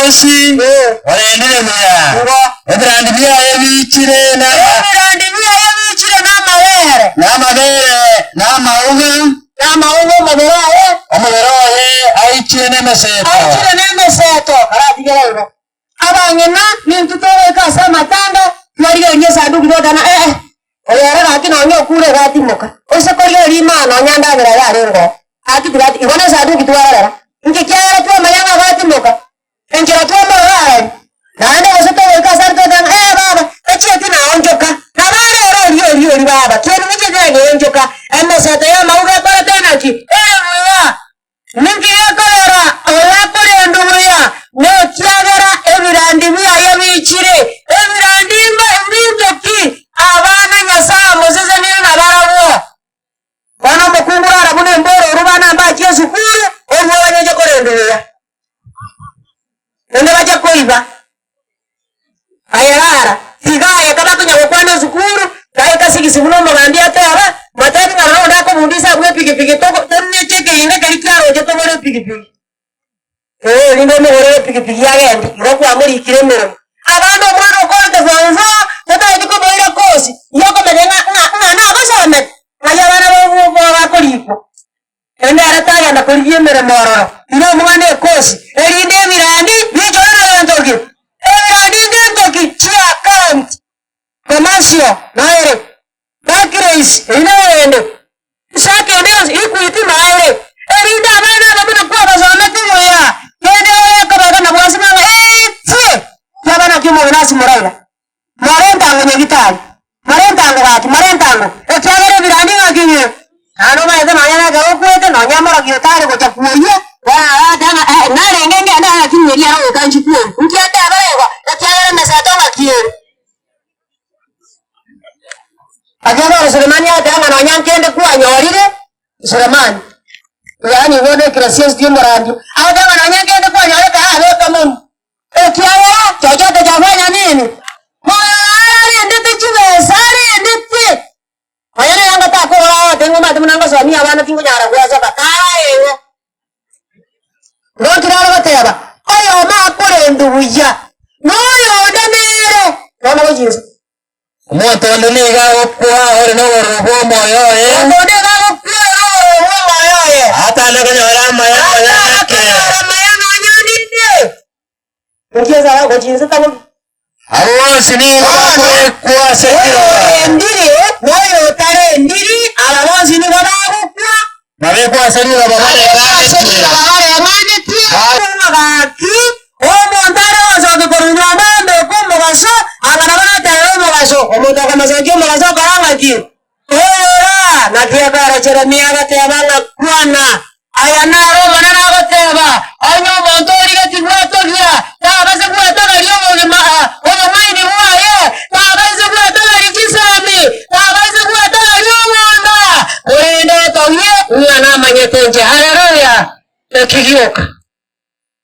kosi orendire muya ebirandi bya ebichire na mawere na mauga omuberaye aichire nemeseto aratigerairo abanyena nintutowe kasa matanga nariyo nyesa ndugu dodana oyera gati na nyokure gati moka ose koriyo rima na nyanda bera yarengo ati gati ibona sa ndugu twara nge kyara twa mayanga gati moka enjira twa mawere nande ose towe kasa dodana baba echeti na onjoka na bana ori baba kero nje gani onjoka emeseto ya mauga para tena chi muya ninge yakora ola kore nduya no kyagara ebirandi bya yabichire ebirandi mbindoki abana nyasa mozeze ni na barawo bana mukungura arabune mboro rubana mba Yesu kure omwanya kore nduya nende baje koiba ayara sigaya kama kunya kwenda zukuru kai kasigisi muno magandi ataba matani na roda ko mundisa bwe piki toko tonne cheke ine kali claro je to bore piki lindo me bore piki yage ngoko amuri kiremero abando mwana ko tafanza tata ndiko boira kosi yoko medenga na basame aya bana bo ko liko ende arataya na koliye mere moro ino mwana kosi elinde mirandi bijo na ndoki mirandi ndoki chia account commercial naere bakreis inaende sake ndio ikuiti naere erinda bana babuna kwa bazana tumoya kende kaba na bwasi manga tse yabana kimo binasi moraila marenta ngene vitali marenta ngati marenta ekyagere birandi ngakinye ano maeze manyana ga okwete no nyamara gyotare ko chakuye wa danga nare ngenge ndanga kinye ya ro kanji kuo ukiata barego ekyagere mesato ngakiere agaba Sulemani atanga no nyankende kwa nyorire Sulemani yani ngone gracias dio morandi atanga no nyankende kwa nyorire ka alo kama ekiawa chochote chafanya nini moyo ndete chiwe sari ndete ayana yanga ta ko tengo mate munanga swami abana tingo nyara kwa saba kaewo ndo tiralo bateba ayo ma kore nduya noyo ndemere kama wajinza Moto ndoniga okwa ore no robo moyo ndoniga okwa robo moyo hata ndakanyora maya nyandinde ukiza wako jinsi tamu awo sini kwa sekiro ndiri moyo tare ndiri alawo sini baba okwa mabe kwa sekiro baba ngane ti ngaki omo ndaro zo dukorunya mando komo baso agana tare mo baso omo taka masaje mo baso karanga ti na dia bara jeremia gate abanga kwana ayana ro manana gate ba anyo montori gate gwato dia ta base gwato galio mo ma o mai ni wa ye ta base gwato gali kisami ta base gwato galio mo ma ore ndo to ye na manyete nje haleluya ekigioka